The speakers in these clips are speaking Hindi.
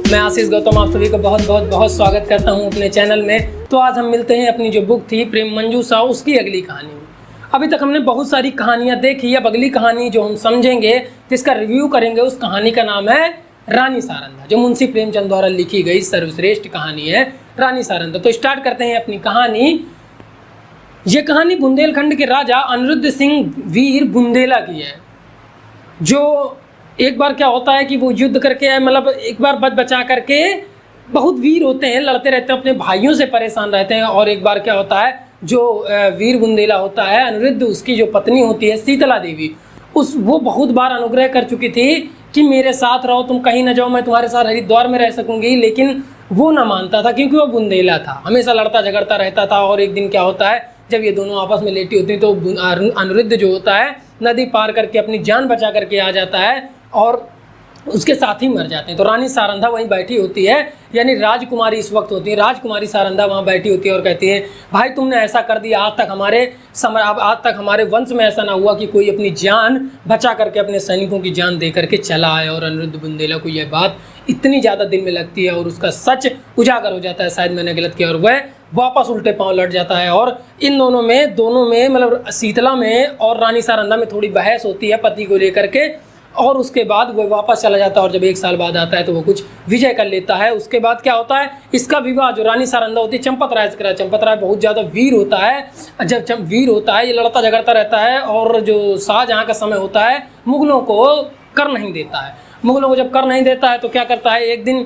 मैं आशीष गौतम आप सभी को बहुत स्वागत करता हूं अपने चैनल में। तो आज हम मिलते हैं अपनी जो बुक थी प्रेम मंजू सा उसकी अगली कहानी में। अभी तक हमने बहुत सारी कहानियां देखी। अब अगली कहानी जो हम समझेंगे, जिसका रिव्यू करेंगे, उस कहानी का नाम है रानी सारंधा, जो मुंशी प्रेमचंद द्वारा लिखी गई सर्वश्रेष्ठ कहानी है रानी सारंधा। तो स्टार्ट करते हैं अपनी कहानी। ये कहानी बुंदेलखंड के राजा अनिरुद्ध सिंह वीर बुंदेला की है। जो एक बार क्या होता है कि वो युद्ध करके मतलब एक बार बचा करके बहुत वीर होते हैं, लड़ते रहते हैं, अपने भाइयों से परेशान रहते हैं। और एक बार क्या होता है, जो वीर बुंदेला होता है अनिरुद्ध, उसकी जो पत्नी होती है शीतला देवी, वो बहुत बार अनुग्रह कर चुकी थी कि मेरे साथ रहो, तुम कहीं ना जाओ, मैं तुम्हारे साथ हरिद्वार में रह सकूंगी। लेकिन वो ना मानता था क्योंकि वो बुंदेला था, हमेशा लड़ता झगड़ता रहता था। और एक दिन क्या होता है, जब ये दोनों आपस में लेटी होती हैं तो अनिरुद्ध जो होता है नदी पार करके अपनी जान बचा करके आ जाता है और उसके साथ ही मर जाते हैं। तो रानी सारंधा वहीं बैठी होती है, यानी राजकुमारी इस वक्त होती है। राजकुमारी सारंधा वहाँ बैठी होती है और कहती है, भाई तुमने ऐसा कर दिया, आज तक हमारे वंश में ऐसा ना हुआ कि कोई अपनी जान बचा करके अपने सैनिकों की जान दे करके चला आए। और अनिरुद्ध बुंदेला को यह बात इतनी ज़्यादा दिल में लगती है और उसका सच उजागर हो जाता है, शायद मैंने गलत किया, और वह वापस उल्टे पांव लौट जाता है। और इन दोनों में मतलब शीतला में और रानी सारंधा में थोड़ी बहस होती है पति को लेकर के। और उसके बाद वो वापस चला जाता है और जब 1 साल बाद आता है तो वो कुछ विजय कर लेता है। उसके बाद क्या होता है, इसका विवाह जो रानी सारंधा होती है चंपत राय से करा। चंपत राय बहुत ज़्यादा वीर होता है। जब वीर होता है, ये लड़ता झगड़ता रहता है और जो शाहजहाँ का समय होता है मुगलों को कर नहीं देता है। मुगलों को जब कर नहीं देता है तो क्या करता है, एक दिन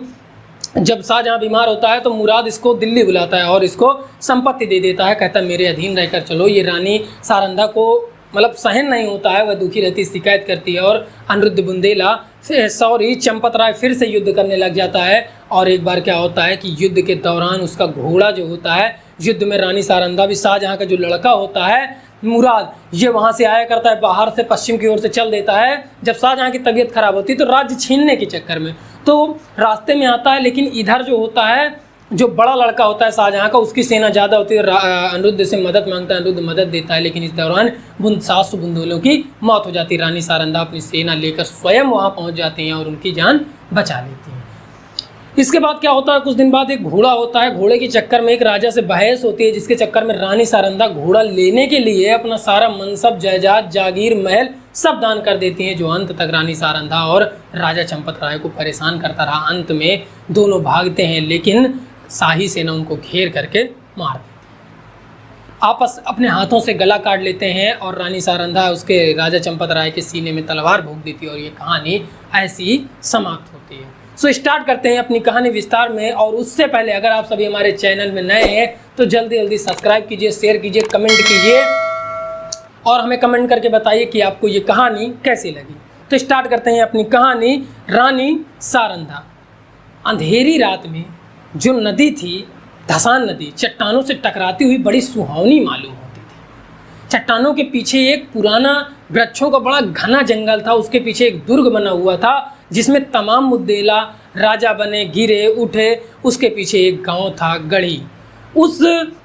जब शाहजहाँ बीमार होता है तो मुराद इसको दिल्ली बुलाता है और इसको संपत्ति दे देता है। कहता है मेरे अधीन रहकर चलो। ये रानी सारंधा को मतलब सहन नहीं होता है, वह दुखी रहती, शिकायत करती है। और अनिरुद्ध बुंदेला चंपत राय फिर से युद्ध करने लग जाता है। और एक बार क्या होता है कि युद्ध के दौरान उसका घोड़ा जो होता है, युद्ध में रानी सारंधा भी शाहजहाँ का जो लड़का होता है मुराद, ये वहाँ से आया करता है, बाहर से पश्चिम की ओर से चल देता है। जब शाहजहाँ की तबीयत खराब होती है तो राज्य छीनने के चक्कर में तो रास्ते में आता है। लेकिन इधर जो होता है, जो बड़ा लड़का होता है शाहजहाँ का, उसकी सेना ज़्यादा होती है। अनिरुद्ध से मदद मांगता है, अनिरुद्ध मदद देता है। लेकिन इस दौरान 700 बुंदेलों की मौत हो जाती है। रानी सारंधा अपनी सेना लेकर स्वयं वहाँ पहुँच जाती हैं और उनकी जान बचा लेती हैं। इसके बाद क्या होता है, कुछ दिन बाद एक घोड़ा होता है। घोड़े के चक्कर में एक राजा से बहस होती है, जिसके चक्कर में रानी सारंधा घोड़ा लेने के लिए अपना सारा मनसब, जायदाद, जागीर, महल सब दान कर देती हैं। जो अंत तक रानी सारंधा और राजा चंपत राय को परेशान करता रहा। अंत में दोनों भागते हैं, लेकिन शाही सेना उनको घेर करके मार देती है। आपस अपने हाथों से गला काट लेते हैं और रानी सारंधा उसके राजा चंपत राय के सीने में तलवार भोंक देती है और ये कहानी ऐसी समाप्त होती है। सो स्टार्ट करते हैं अपनी कहानी विस्तार में। और उससे पहले अगर आप सभी हमारे चैनल में नए हैं तो जल्दी सब्सक्राइब कीजिए, शेयर कीजिए, कमेंट कीजिए और हमें कमेंट करके बताइए कि आपको ये कहानी कैसी लगी। तो स्टार्ट करते हैं अपनी कहानी रानी सारंधा। अंधेरी रात में जो नदी थी, धसान नदी, चट्टानों से टकराती हुई बड़ी सुहावनी मालूम होती थी। चट्टानों के पीछे एक पुराना वृक्षों का बड़ा घना जंगल था। उसके पीछे एक दुर्ग बना हुआ था जिसमें तमाम बुंदेला राजा बने, गिरे, उठे। उसके पीछे एक गांव था, गढ़ी। उस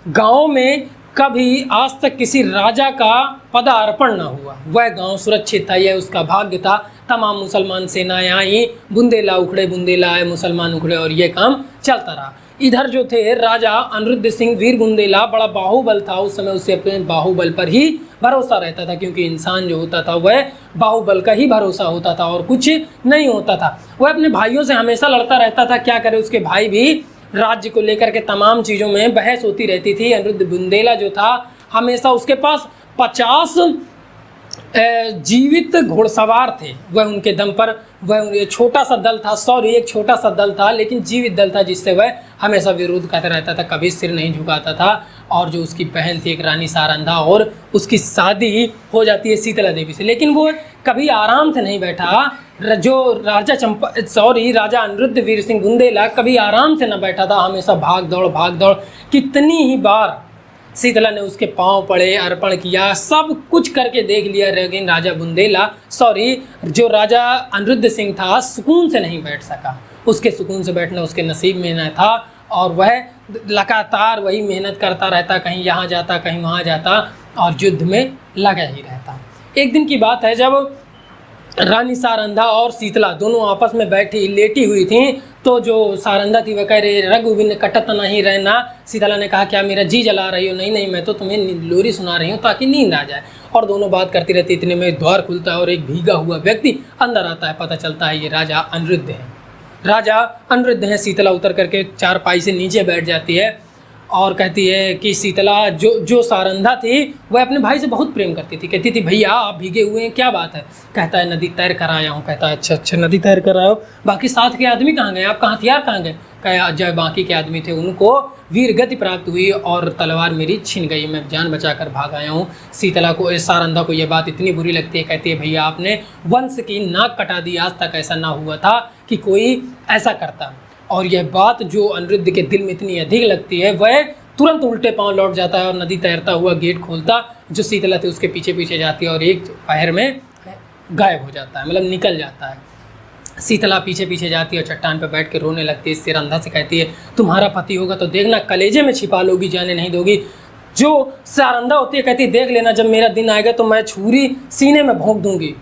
गांव में कभी आज तक किसी राजा का पदार्पण न हुआ। वह गांव सुरक्षित था, यह उसका भाग्य था। तमाम मुसलमान सेनाएं आई, बुंदेला उखड़े, बुंदेला आए, मुसलमान उखड़े, और ये काम चलता रहा। इधर जो थे राजा अनिरुद्ध सिंह वीर बुंदेला, बड़ा बाहुबल था उस समय। उससे अपने बाहुबल पर ही भरोसा रहता था, क्योंकि इंसान जो होता था वह बाहुबल का ही भरोसा होता था और कुछ नहीं होता था। वह अपने भाइयों से हमेशा लड़ता रहता था। क्या करे, उसके भाई भी राज्य को लेकर के तमाम चीज़ों में बहस होती रहती थी। अनिरुद्ध बुंदेला जो था, हमेशा उसके पास 50 जीवित घोड़सवार थे। वह उनके दम पर एक छोटा सा दल था, लेकिन जीवित दल था, जिससे वह हमेशा विरोध करता रहता था, कभी सिर नहीं झुकाता था। और जो उसकी बहन थी एक रानी सारंधा, और उसकी शादी हो जाती है शीतला देवी से, लेकिन वो कभी आराम से नहीं बैठा। जो राजा अनिरुद्ध वीर सिंह बुंदेला कभी आराम से न बैठा था, हमेशा भाग दौड़। कितनी ही बार शीतला ने उसके पांव पड़े, अर्पण किया, सब कुछ करके देख लिया, लेकिन जो राजा अनिरुद्ध सिंह था सुकून से नहीं बैठ सका। उसके सुकून से बैठना उसके नसीब में न था और वह लगातार वही मेहनत करता रहता, कहीं यहाँ जाता, कहीं वहाँ जाता और युद्ध में लगा ही रहता। एक दिन की बात है जब रानी सारंधा और शीतला दोनों आपस में बैठी लेटी हुई थी, तो जो सारंधा थी वह कह रही रघुविन कटत नहीं रहना। शीतला ने कहा क्या मेरा जी जला रही हो? नहीं नहीं, मैं तो तुम्हें लोरी सुना रही हूँ ताकि नींद आ जाए। और दोनों बात करती रहती, इतने में द्वार खुलता है और एक भीगा हुआ व्यक्ति अंदर आता है। पता चलता है ये राजा अनिरुद्ध है। राजा अनिरुद्ध है। शीतला उतर करके चारपाई से नीचे बैठ जाती है और कहती है कि शीतला जो सारंधा थी वह अपने भाई से बहुत प्रेम करती थी। कहती थी भैया आप भीगे हुए हैं, क्या बात है? कहता है नदी तैर कर आया हूँ। कहता है अच्छा नदी तैर कर आया हो, बाकी साथ के आदमी कहाँ गए? आपका हथियार कहाँ गए? कहा जब बाकी के आदमी थे उनको वीर गति प्राप्त हुई और तलवार मेरी छिन गई, मैं जान बचा कर भाग आया हूँ। शीतला को, सारंधा को यह बात इतनी बुरी लगती है। कहती है भैया आपने वंश की नाक कटा दी, आज तक ऐसा ना हुआ था कि कोई ऐसा करता। और यह बात जो अनिरुद्ध के दिल में इतनी अधिक लगती है वह तुरंत उल्टे पांव लौट जाता है और नदी तैरता हुआ गेट खोलता जो शीतला थी उसके पीछे पीछे जाती है और एक पहर में गायब हो जाता है, मतलब निकल जाता है। शीतला पीछे पीछे जाती है और चट्टान पर बैठ के रोने लगती है। सारंधा से कहती है तुम्हारा पति होगा तो देखना कलेजे में छिपा लोगी, जाने नहीं दोगी। जो सारंधा होती है कहती है देख लेना जब मेरा दिन आएगा तो मैं छुरी सीने में भोंक दूंगी,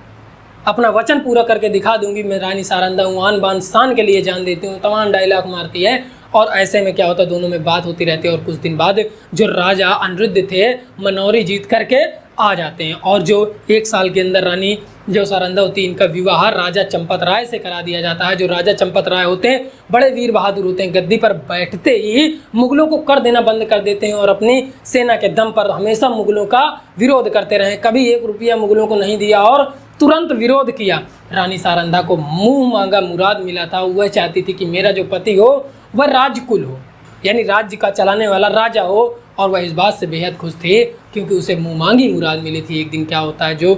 अपना वचन पूरा करके दिखा दूंगी, मैं रानी सारंधा हूँ, आन बान शान के लिए जान देती हूँ। तमाम डायलॉग मारती है और ऐसे में क्या होता है दोनों में बात होती रहती है। और कुछ दिन बाद जो राजा अनिरुद्ध थे मनौरी जीत करके आ जाते हैं और जो 1 साल के अंदर रानी जो सारंधा होती है इनका विवाह राजा चंपत राय से करा दिया जाता है। जो राजा चंपत राय होते हैं बड़े वीर बहादुर होते हैं, गद्दी पर बैठते ही मुगलों को कर देना बंद कर देते हैं और अपनी सेना के दम पर हमेशा मुगलों का विरोध करते रहे। कभी 1 रुपया मुगलों को नहीं दिया और तुरंत विरोध किया। रानी सारंधा को मुंह मांगा मुराद मिला था। वह चाहती थी कि मेरा जो पति हो वह राजकुल हो, यानी राज्य का चलाने वाला राजा हो, और वह इस बात से बेहद खुश थे क्योंकि उसे मुंह मांगी मुराद मिली थी। एक दिन क्या होता है, जो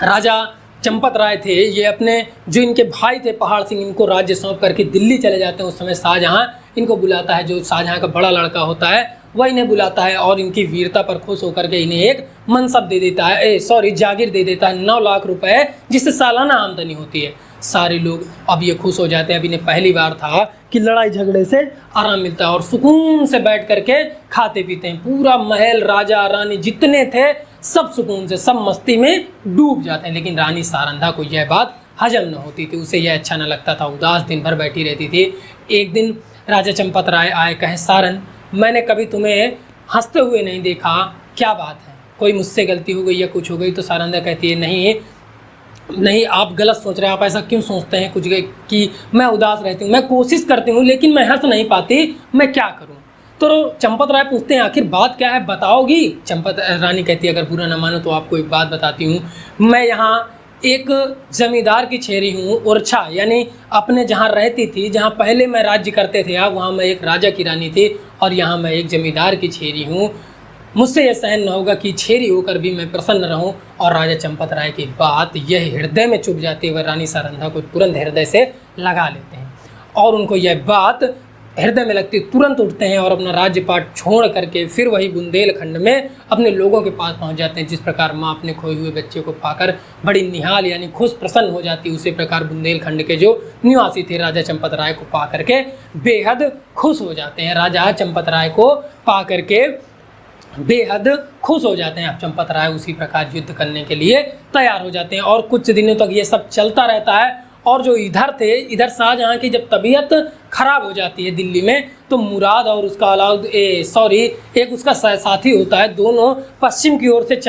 राजा चंपत राय थे ये अपने जो इनके भाई थे पहाड़ सिंह इनको राज्य सौंप करके दिल्ली चले जाते हैं। उस समय शाहजहां इनको बुलाता है, जो शाहजहां का बड़ा लड़का होता है वह इन्हें बुलाता है और इनकी वीरता पर खुश होकर के इन्हें एक मनसब दे देता है, जागीर दे देता है 9 लाख रुपए, जिससे सालाना आमदनी होती है। सारे लोग अब ये खुश हो जाते हैं। अब इन्हें पहली बार था कि लड़ाई झगड़े से आराम मिलता है और सुकून से बैठ करके खाते पीते हैं। पूरा महल राजा रानी जितने थे सब सुकून से सब मस्ती में डूब जाते हैं। लेकिन रानी सारंधा को यह बात हजम न होती थी, उसे यह अच्छा न लगता था, उदास दिन भर बैठी रहती थी। एक दिन राजा चंपत राय आए, कहे सारन मैंने कभी तुम्हें हंसते हुए नहीं देखा, क्या बात है, कोई मुझसे गलती हो गई या कुछ हो गई? तो सारंधा कहती है नहीं आप गलत सोच रहे हैं, आप ऐसा क्यों सोचते हैं कुछ कि मैं उदास रहती हूँ, मैं कोशिश करती हूँ लेकिन मैं हंस नहीं पाती, मैं क्या करूँ? तो चंपत राय पूछते हैं आखिर बात क्या है, बताओगी? चंपत रानी कहती है अगर बुरा ना मानो तो आपको एक बात बताती हूँ। मैं यहाँ एक जमींदार की छेरी हूँ, ओरछा यानी अपने जहाँ रहती थी, जहाँ पहले मैं राज्य करते थे आप, वहाँ मैं एक राजा की रानी थी और यहाँ मैं एक जमींदार की छेरी हूँ। मुझसे यह सहन न होगा कि छेरी होकर भी मैं प्रसन्न रहूं। और राजा चंपत राय की बात यह हृदय में चुभ जाती है। वह रानी सारंधा को तुरंत हृदय से लगा लेते हैं और उनको यह बात हृदय में लगती, तुरंत उठते हैं और अपना राज्यपाट छोड़ करके फिर वही बुंदेलखंड में अपने लोगों के पास पहुंच जाते हैं। जिस प्रकार माँ अपने खोए हुए बच्चे को पाकर बड़ी निहाल यानी खुश प्रसन्न हो जाती, उसी प्रकार बुंदेलखंड के जो निवासी थे राजा चंपत राय को पा करके बेहद खुश हो जाते हैं। राजा चंपत राय को पा करके बेहद खुश हो जाते हैं। अब चंपत राय उसी प्रकार युद्ध करने के लिए तैयार हो जाते हैं और कुछ दिनों तक ये सब चलता रहता है। और जो इधर शाहजहां की जब तबीयत खराब हो जाती है दिल्ली में, तो मुराद और उसका एक उसका साथी होता है, दोनों पश्चिम की ओर से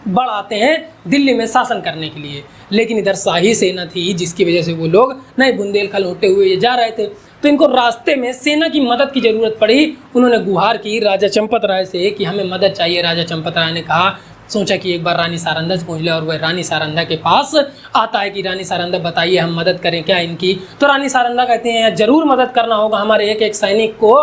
बढ़ आते हैं दिल्ली में शासन करने के लिए। लेकिन इधर शाही सेना थी जिसकी वजह से वो लोग नए बुंदेलखंड होते हुए जा रहे थे, तो इनको रास्ते में सेना की मदद की ज़रूरत पड़ी। उन्होंने गुहार की राजा चंपत राय से कि हमें मदद चाहिए। राजा चंपत राय ने सोचा कि एक बार रानी सारंधा से पूछ ले और वह रानी सारंधा के पास आता है कि रानी सारंधा बताइए हम मदद करें क्या इनकी? तो रानी सारंधा कहते हैं ज़रूर मदद करना होगा, हमारे एक एक सैनिक को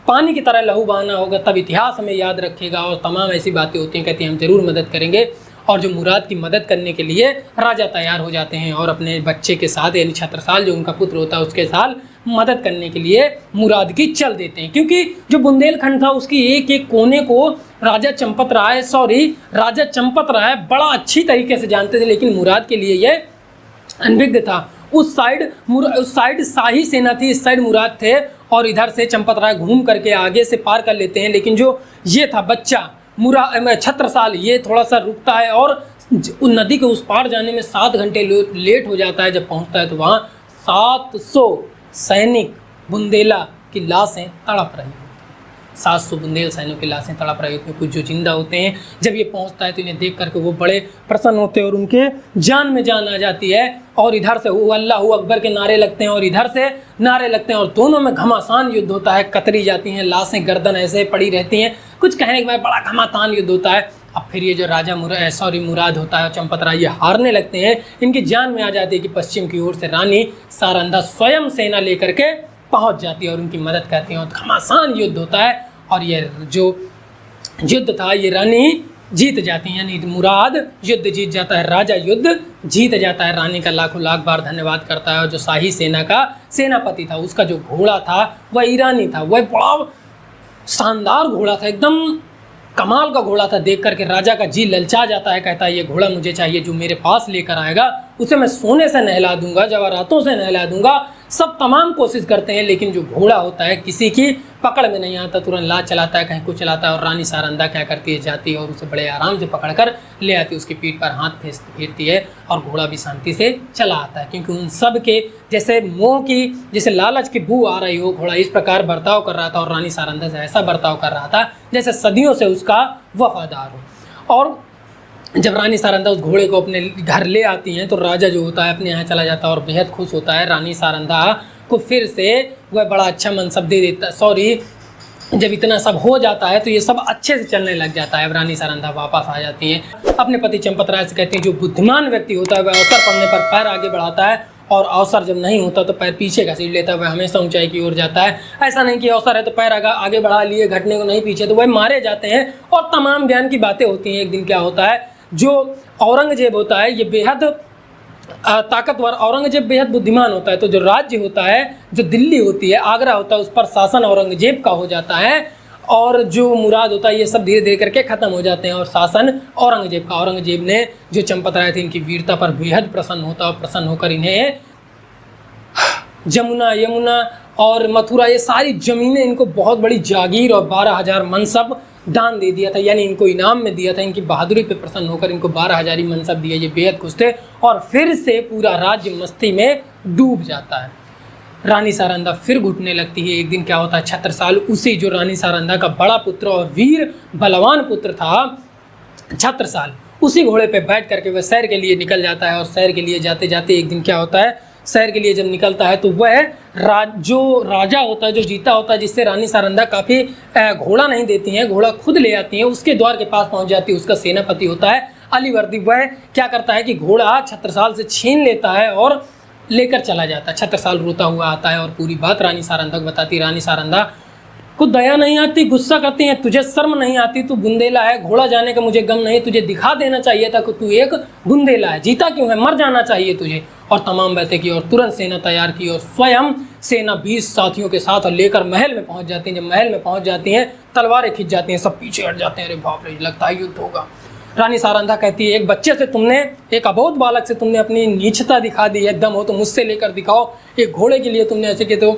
पानी की तरह लहू बहाना होगा, तब इतिहास हमें याद रखेगा और तमाम ऐसी बातें होती हैं। कहती हैं हम ज़रूर मदद करेंगे। और जो मुराद की मदद करने के लिए राजा तैयार हो जाते हैं और अपने बच्चे के साथ यानी छत्रसाल जो उनका पुत्र होता है उसके साथ मदद करने के लिए मुराद की चल देते हैं। क्योंकि जो बुंदेलखंड था उसकी एक एक कोने को राजा चंपत राय बड़ा अच्छी तरीके से जानते थे, लेकिन मुराद के लिए यह अनभिज्ञ था। उस साइड शाही सेना थी, इस साइड मुराद थे और इधर से चंपत राय घूम करके आगे से पार कर लेते हैं। लेकिन जो ये था बच्चा छत्रसाल, ये थोड़ा सा रुकता है और नदी के उस पार जाने में 7 घंटे लेट हो जाता है। जब पहुंचता है तो वहाँ सैनिक बुंदेला की लाशें तड़प रही होती हैं। 700 बुंदेल सैनिकों की लाशें तड़प रही होती हैं। कुछ जो जिंदा होते हैं, जब ये पहुंचता है तो इन्हें देख करके वो बड़े प्रसन्न होते हैं और उनके जान में जान आ जाती है। और इधर से अल्लाहू अकबर के नारे लगते हैं और इधर से नारे लगते हैं और दोनों में घमासान युद्ध होता है। कतरी जाती हैं लाशें, गर्दन ऐसे पड़ी रहती हैं। कुछ कहने के बाद बड़ा घमासान युद्ध होता है। अब फिर ये जो राजा मुराद होता है, चंपत राय, ये हारने लगते हैं। इनकी जान में आ जाती है कि पश्चिम की ओर से रानी सारंधा स्वयं सेना लेकर के पहुंच जाती है और उनकी मदद करती है और घमासान युद्ध होता है। और ये जो युद्ध था ये रानी जीत जाती है, यानी मुराद युद्ध जीत जाता है, राजा युद्ध जीत जाता है। रानी का लाखों लाख बार धन्यवाद करता है। और जो शाही सेना का सेनापति था, उसका जो घोड़ा था वह ईरानी था। वह बड़ा शानदार घोड़ा था, एकदम कमाल का घोड़ा था। देख करके राजा का जी ललचा जाता है। कहता है ये घोड़ा मुझे चाहिए, जो मेरे पास लेकर आएगा उसे मैं सोने से नहला दूंगा, जवाहरातों से नहला दूंगा। सब तमाम कोशिश करते हैं, लेकिन जो घोड़ा होता है किसी की पकड़ में नहीं आता, तुरंत लात चलाता है, कहीं कुछ चलाता है। और रानी सारंधा क्या करती है, जाती है और उसे बड़े आराम से पकड़कर ले आती है, उसकी पीठ पर हाथ फेरती है और घोड़ा भी शांति से चला आता है। क्योंकि उन सब के जैसे मोह की, जैसे लालच की बू आ रही हो, घोड़ा इस प्रकार बर्ताव कर रहा था और रानी सारंधा से ऐसा बर्ताव कर रहा था जैसे सदियों से उसका वफादार हो। और जब रानी सारंधा उस घोड़े को अपने घर ले आती हैं तो राजा जो होता है अपने यहाँ चला जाता है और बेहद खुश होता है। रानी सारंधा को फिर से वह बड़ा अच्छा मनसब दे देता, जब इतना सब हो जाता है तो ये सब अच्छे से चलने लग जाता है। अब रानी सारंधा वापस आ जाती हैं, अपने पति चंपत राय से कहती हैं जो बुद्धिमान व्यक्ति होता है वह अवसर पड़ने पर पैर आगे बढ़ाता है और अवसर जब नहीं होता तो पैर पीछे घसीट लेता है। वह हमेशा ऊंचाई की ओर जाता है। ऐसा नहीं कि अवसर है तो पैर आगे बढ़ा लिए, घटने को नहीं पीछे, तो वह मारे जाते हैं और तमाम ज्ञान की बातें होती हैं। एक दिन क्या होता है, जो औरंगजेब होता है ये बेहद ताकतवर, औरंगजेब बेहद बुद्धिमान होता है। तो जो राज्य होता है, जो दिल्ली होती है, आगरा होता है, उस पर शासन औरंगजेब का हो जाता है। और जो मुराद होता है ये सब धीरे धीरे करके ख़त्म हो जाते हैं और शासन औरंगजेब का। औरंगजेब ने जो चंपत राय थे इनकी वीरता पर बेहद प्रसन्न होता है और प्रसन्न होकर इन्हें जमुना, यमुना और मथुरा, ये सारी ज़मीनें, इनको बहुत बड़ी जागीर और 12,000 मनसब दान दे दिया था, यानी इनको इनाम में दिया था। इनकी बहादुरी पे प्रसन्न होकर इनको 12,000 मनसब दिया। ये बेहद खुश थे और फिर से पूरा राज्य मस्ती में डूब जाता है। रानी सारंधा फिर घुटने लगती है। एक दिन क्या होता है, छत्रसाल, उसी जो रानी सारंधा का बड़ा पुत्र और वीर बलवान पुत्र था छत्रसाल, उसी घोड़े पे बैठ करके वह सैर के लिए निकल जाता है। और सैर के लिए जाते जाते एक दिन क्या होता है, सैर के लिए जब निकलता है तो वह जो राजा होता है, जो जीता होता है, जिससे रानी सारंधा काफ़ी घोड़ा नहीं देती हैं, घोड़ा खुद ले आती हैं, उसके द्वार के पास पहुंच जाती है। उसका सेनापति होता है अलीवर्दी। वह क्या करता है कि घोड़ा छत्रसाल से छीन लेता है और लेकर चला जाता है। छत्रसाल रोता हुआ आता है और पूरी बात रानी सारंधा को बताती। रानी सारंधा को दया नहीं आती, गुस्सा करती है, तुझे शर्म नहीं आती, तू बुंदेला है, घोड़ा जाने का मुझे गम नहीं, तुझे दिखा देना चाहिए था कि तू एक बुंदेला है, जीता क्यों है, मर जाना चाहिए तुझे। और तमाम बातें की और तुरंत सेना तैयार की और स्वयं सेना 20 साथियों के साथ और लेकर महल में पहुंच जाती हैं। जब महल में पहुंच जाती हैं तलवारें खिंच जाती हैं, सब पीछे हट जाते हैं। अरे बाप रे, लगता है युद्ध होगा। रानी सारंधा कहती है एक बच्चे से तुमने, एक अबोध बालक से तुमने अपनी नीचता दिखा दी है, दम हो तो मुझसे लेकर दिखाओ। एक घोड़े के लिए तुमने ऐसे किए। तो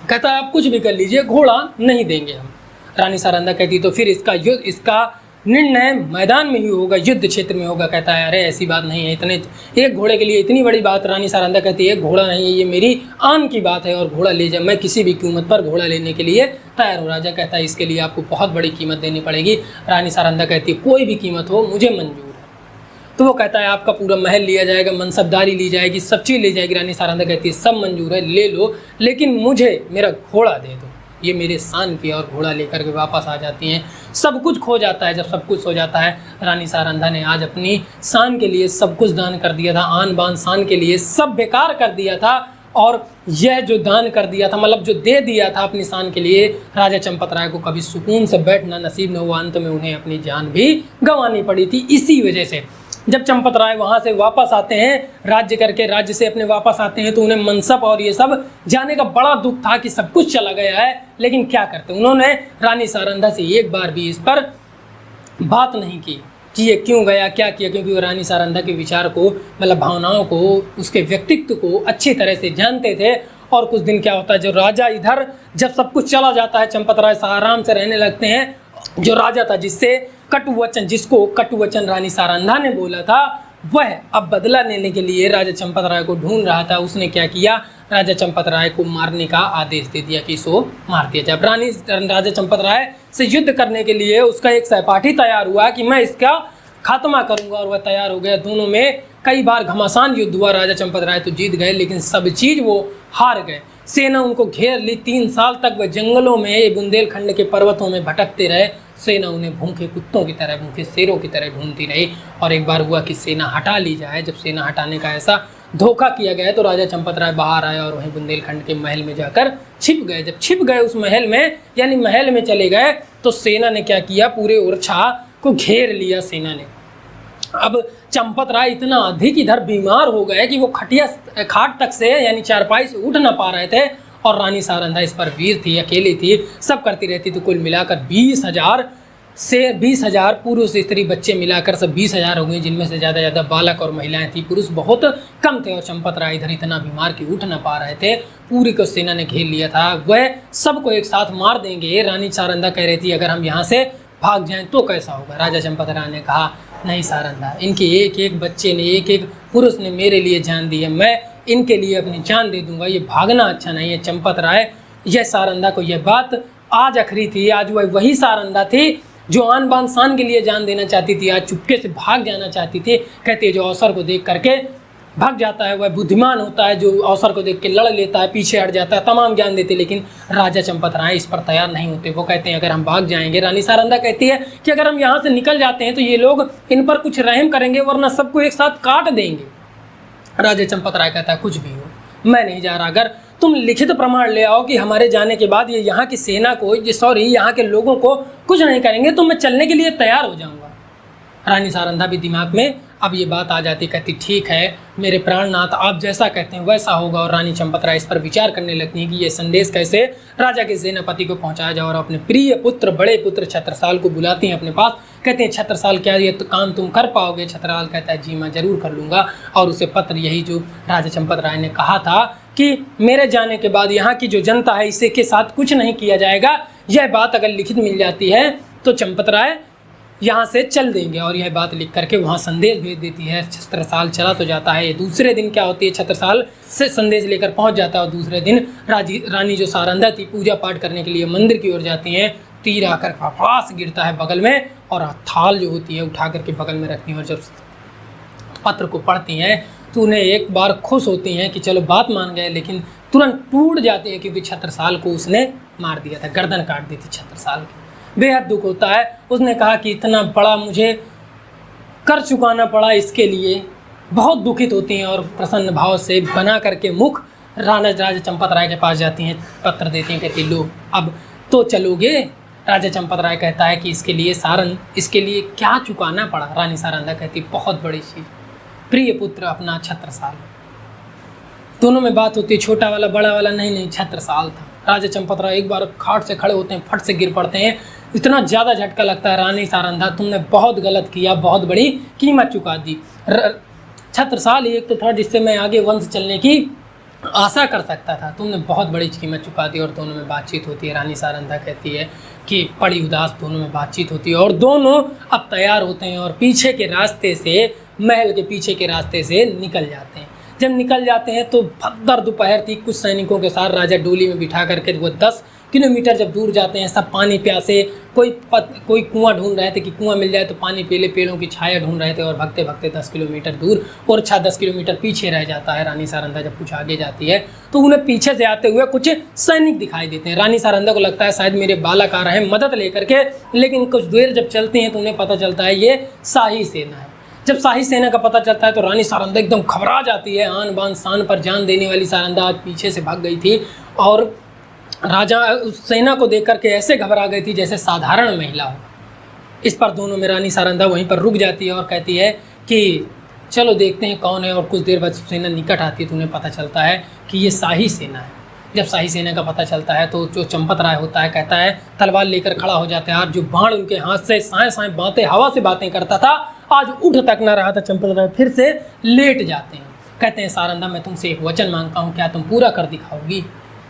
कहता है आप कुछ भी कर लीजिए, घोड़ा नहीं देंगे हम। रानी सारंधा कहती तो फिर इसका निर्णय मैदान में ही होगा, युद्ध क्षेत्र में होगा। कहता है अरे ऐसी बात नहीं है, इतने एक घोड़े के लिए इतनी बड़ी बात। रानी सारंधा कहती है घोड़ा नहीं है, ये मेरी आन की बात है और घोड़ा ले जा, मैं किसी भी कीमत पर घोड़ा लेने के लिए तैयार हूँ। राजा कहता है इसके लिए आपको बहुत बड़ी कीमत देनी पड़ेगी। रानी सारंधा कहती है कोई भी कीमत हो मुझे मंजूर है। तो वो कहता है आपका पूरा महल लिया जाएगा, मनसबदारी ली जाएगी, सब चीज़ ली जाएगी। रानी सारंधा कहती है सब मंजूर है, ले लो, लेकिन मुझे मेरा घोड़ा दे दो। ये मेरे शान की। और घोड़ा लेकर के वापस आ जाती हैं। सब कुछ खो जाता है। जब सब कुछ हो जाता है, रानी सारंधा ने आज अपनी शान के लिए सब कुछ दान कर दिया था, आन बान शान के लिए सब बेकार कर दिया था। और यह जो दान कर दिया था, मतलब जो दे दिया था अपनी शान के लिए, राजा चंपत राय को कभी सुकून से बैठना नसीब न हुआ। अंत में उन्हें अपनी जान भी गंवानी पड़ी थी इसी वजह से। जब चंपत राय वहाँ से वापस आते हैं, राज्य करके राज्य से अपने वापस आते हैं, तो उन्हें मनसब और ये सब जाने का बड़ा दुख था कि सब कुछ चला गया है। लेकिन क्या करते, उन्होंने रानी सारंधा से एक बार भी इस पर बात नहीं की कि ये क्यों गया, क्या किया, क्योंकि वो रानी सारंधा के विचार को, मतलब भावनाओं को, उसके व्यक्तित्व को अच्छी तरह से जानते थे। और कुछ दिन क्या होता है, जो राजा इधर जब सब कुछ चला जाता है, चंपत राय आराम से रहने लगते हैं। जो राजा था जिसको कटु वचन रानी सारंधा ने बोला था, वह अब बदला लेने के लिए राजा चंपत राय को ढूंढ रहा था। उसने क्या किया, राजा चंपत राय को मारने का आदेश दे दिया कि इसको मार दिया जाए। राजा चंपत राय से युद्ध करने के लिए उसका एक सहपाठी तैयार हुआ कि मैं इसका खात्मा करूंगा, और वह तैयार हो गया। दोनों में कई बार घमासान युद्ध हुआ। राजा चंपत राय तो जीत गए, लेकिन सब चीज़ वो हार गए। सेना उनको घेर ली। 3 साल तक वह जंगलों में, बुंदेलखंड के पर्वतों में भटकते रहे। सेना उन्हें भूखे कुत्तों की तरह, भूखे शेरों की तरह ढूंढती रही। और एक बार हुआ कि सेना हटा ली जाए। जब सेना हटाने का ऐसा धोखा किया गया तो राजा चंपत राय बाहर आए और वहीं बुंदेलखंड के महल में जाकर छिप गए। जब छिप गए उस महल में, यानी महल में चले गए, तो सेना ने क्या किया, पूरे ओरछा को घेर लिया सेना ने। अब चंपत राय इतना अधिक इधर बीमार हो गए कि वो खाट तक से, यानी चारपाई से उठ ना पा रहे थे। और रानी सारंधा इस पर वीर थी, अकेली थी, सब करती रहती। तो कुल मिलाकर 20,000 पुरुष स्त्री बच्चे मिलाकर सब 20,000 हो गए, जिनमें से ज़्यादा बालक और महिलाएं थी, पुरुष बहुत कम थे। और चंपत राय इधर इतना बीमार कि उठ ना पा रहे थे। पूरी को सेना ने घेर लिया था, वह सबको एक साथ मार देंगे। रानी सारंधा कह रही थी अगर हम यहाँ से भाग जाएं तो कैसा होगा। राजा चंपत राय ने कहा नहीं सारंधा, इनके एक एक बच्चे ने, एक एक पुरुष ने मेरे लिए जान दी है, मैं इनके लिए अपनी जान दे दूंगा, ये भागना अच्छा नहीं है। चंपत राय, यह सारंधा को यह बात आज अखरी थी। आज वह वही सारंधा थी जो आन बान शान के लिए जान देना चाहती थी, आज चुपके से भाग जाना चाहती थी। कहती है जो अवसर को देख करके भाग जाता है वह बुद्धिमान होता है, जो अवसर को देख के लड़ लेता है, पीछे हट जाता है, तमाम ज्ञान देते। लेकिन राजा चंपत राय इस पर तैयार नहीं होते। वो कहते हैं अगर हम भाग जाएंगे, रानी सारंधा कहती है कि अगर हम यहाँ से निकल जाते हैं तो ये लोग इन पर कुछ रहम करेंगे, वरना सबको एक साथ काट देंगे। राजा चंपत राय कहता है कुछ भी हो, मैं नहीं जा रहा। अगर तुम लिखित प्रमाण ले आओ कि हमारे जाने के बाद ये यहाँ की सेना को, यहाँ के लोगों को कुछ नहीं करेंगे, तो मैं चलने के लिए तैयार हो जाऊँगा। रानी सारंधा भी दिमाग में अब ये बात आ जाती, कहती ठीक है मेरे प्राणनाथ, आप जैसा कहते हैं वैसा होगा। और रानी चंपत राय इस पर विचार करने लगती हैं कि ये संदेश कैसे राजा के सेनापति को पहुंचाया जाए। और अपने प्रिय पुत्र, बड़े पुत्र छत्रसाल को बुलाती हैं अपने पास। कहते हैं छत्रसाल क्या ये तो काम तुम कर पाओगे? छत्रसाल कहता है जी मैं जरूर कर लूँगा। और उसे पत्र, यही जो राजा चंपत राय ने कहा था कि मेरे जाने के बाद यहाँ की जो जनता है इसे के साथ कुछ नहीं किया जाएगा, यह बात अगर लिखित मिल जाती है तो चंपत राय यहाँ से चल देंगे। और यह बात लिख करके वहाँ संदेश भेज देती है। छत्रसाल चला तो जाता है। दूसरे दिन क्या होती है, छत्रसाल से संदेश लेकर पहुँच जाता है। और दूसरे दिन रानी जो सारंधा थी पूजा पाठ करने के लिए मंदिर की ओर जाती हैं। तीर आकर फफास गिरता है बगल में, और थाल जो होती है उठा करके बगल में रखती हैं। और जब पत्र को पढ़ती हैं तो उन्हें एक बार खुश होती हैं कि चलो बात मान गए, लेकिन तुरंत टूट जाती है क्योंकि छत्रसाल को उसने मार दिया था, गर्दन काट दी थी छत्रसाल की। बेहद दुख होता है। उसने कहा कि इतना बड़ा मुझे कर चुकाना पड़ा, इसके लिए बहुत दुखित होती हैं। और प्रसन्न भाव से बना करके मुख राजा चंपत राय के पास जाती हैं, पत्र देती हैं, कहती लो अब तो चलोगे? राजा चंपत राय कहता है कि इसके लिए क्या चुकाना पड़ा? रानी सारंधा कहती बहुत बड़ी चीज़, प्रिय पुत्र अपना छत्रसाल। दोनों में बात होती है, छोटा वाला बड़ा वाला नहीं छत्रसाल था। राजा चंपत राय एक बार खाट से खड़े होते हैं, फट से गिर पड़ते हैं। इतना ज़्यादा झटका लगता है, रानी सारंधा तुमने बहुत गलत किया, बहुत बड़ी कीमत चुका दी। छत्रसाल ही एक तो था जिससे मैं आगे वंश चलने की आशा कर सकता था, तुमने बहुत बड़ी कीमत चुका दी। और दोनों में बातचीत होती है। रानी सारंधा कहती है कि बड़ी उदास दोनों में बातचीत होती है। और दोनों अब तैयार होते हैं और पीछे के रास्ते से, महल के पीछे के रास्ते से निकल जाते हैं। जब निकल जाते हैं तो भद्दर दोपहर थी। कुछ सैनिकों के साथ राजा डोली में बिठा करके वो 10 किलोमीटर जब दूर जाते हैं, सब पानी प्यासे, कोई कुआं ढूंढ रहे थे कि कुआं मिल जाए तो पानी पी ले, पेड़ों की छाया ढूंढ रहे थे। और भगते भगते 10 किलोमीटर दूर, और 10 किलोमीटर पीछे रह जाता है। रानी सारंधा जब कुछ आगे जाती है तो उन्हें पीछे से आते हुए कुछ सैनिक दिखाई देते हैं। रानी सारंधा को लगता है शायद मेरे बालक आ रहे हैं मदद लेकर के, लेकिन कुछ देर जब चलती हैं तो उन्हें पता चलता है ये शाही सेना है। जब शाही सेना का पता चलता है तो रानी सारंधा एकदम घबरा जाती है। आन बान शान पर जान देने वाली सारंधा आज पीछे से भाग गई थी, और राजा उस सेना को देख करके ऐसे घबरा गई थी जैसे साधारण महिला हो। इस पर दोनों में रानी सारंधा वहीं पर रुक जाती है और कहती है कि चलो देखते हैं कौन है। और कुछ देर बाद सेना निकट आती है तो उन्हें पता चलता है कि ये शाही सेना है। जब शाही सेना का पता चलता है तो जो चंपत राय होता है कहता है, तलवार लेकर खड़ा हो जाता है। और जो बाण उनके हाथ से साएं बातें, हवा से बातें करता था, आज उठ तक ना रहा था। चंपत राय फिर से लेट जाते हैं। कहते हैं सारंधा मैं तुमसे एक वचन मांगता हूँ, क्या तुम पूरा कर दिखाओगी?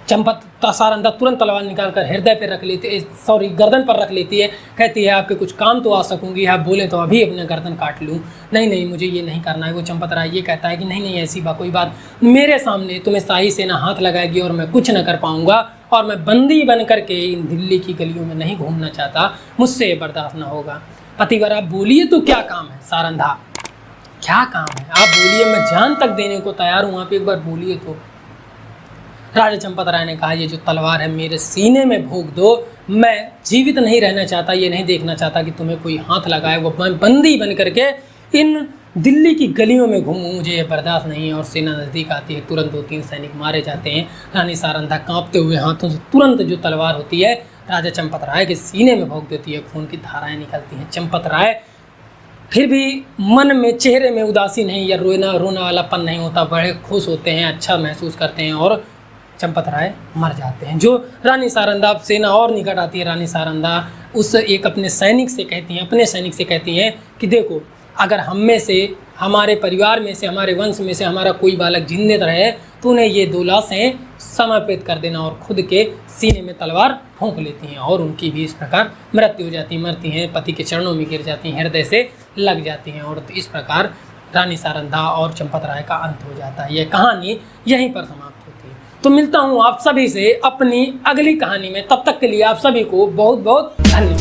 चंपत सारंधा तुरंत तलवार निकालकर हृदय पर रख लेती, सॉरी गर्दन पर रख लेती है। कहती है आपके कुछ काम तो आ सकूंगी, आप बोले तो अभी अपना गर्दन काट लूँ। नहीं नहीं मुझे ये नहीं करना है। वो चंपत राय ये कहता है कि नहीं नहीं ऐसी कोई बात, मेरे सामने तुम्हें शाही सेना हाथ लगाएगी और मैं कुछ न कर पाऊँगा, और मैं बंदी बन करके इन दिल्ली की गलियों में नहीं घूमना चाहता, मुझसे बर्दाश्त न होगा। पतिवर आप बोलिए तो क्या काम है? सारंधा क्या काम है आप बोलिए, मैं जान तक देने को तैयार हूँ, आप एक बार बोलिए तो। राजा चंपत राय ने कहा ये जो तलवार है मेरे सीने में भोंक दो, मैं जीवित नहीं रहना चाहता, ये नहीं देखना चाहता कि तुम्हें कोई हाथ लगाए, वो मैं बंदी बन करके इन दिल्ली की गलियों में घूमूं, मुझे ये बर्दाश्त नहीं है। और सेना नज़दीक आती है, तुरंत 2-3 सैनिक मारे जाते हैं। रानी सारंधा कांपते हुए हाथों से तुरंत जो तलवार होती है राजा चंपत राय के सीने में भोंक देती है, खून की धाराएं निकलती हैं। चंपत राय फिर भी मन में, चेहरे में उदासी नहीं या रोना वालापन नहीं होता, बड़े खुश होते हैं, अच्छा महसूस करते हैं और चंपत राय मर जाते हैं। जो रानी सारंधा सेना और निकट आती है, रानी सारंधा उस एक अपने सैनिक से कहती हैं कि देखो अगर हम में से, हमारे परिवार में से, हमारे वंश में से हमारा कोई बालक जिंदे रहे तो उन्हें ये 2 लाशें समर्पित कर देना। और खुद के सीने में तलवार फूंक लेती हैं और उनकी भी इस प्रकार मृत्यु हो जाती, मरती हैं, पति के चरणों में गिर जाती हैं, हृदय से लग जाती हैं। और इस प्रकार रानी सारंधा और चंपत राय का अंत हो जाता है। यह कहानी यहीं पर समाप्त होती है। तो मिलता हूँ आप सभी से अपनी अगली कहानी में, तब तक के लिए आप सभी को बहुत बहुत धन्यवाद।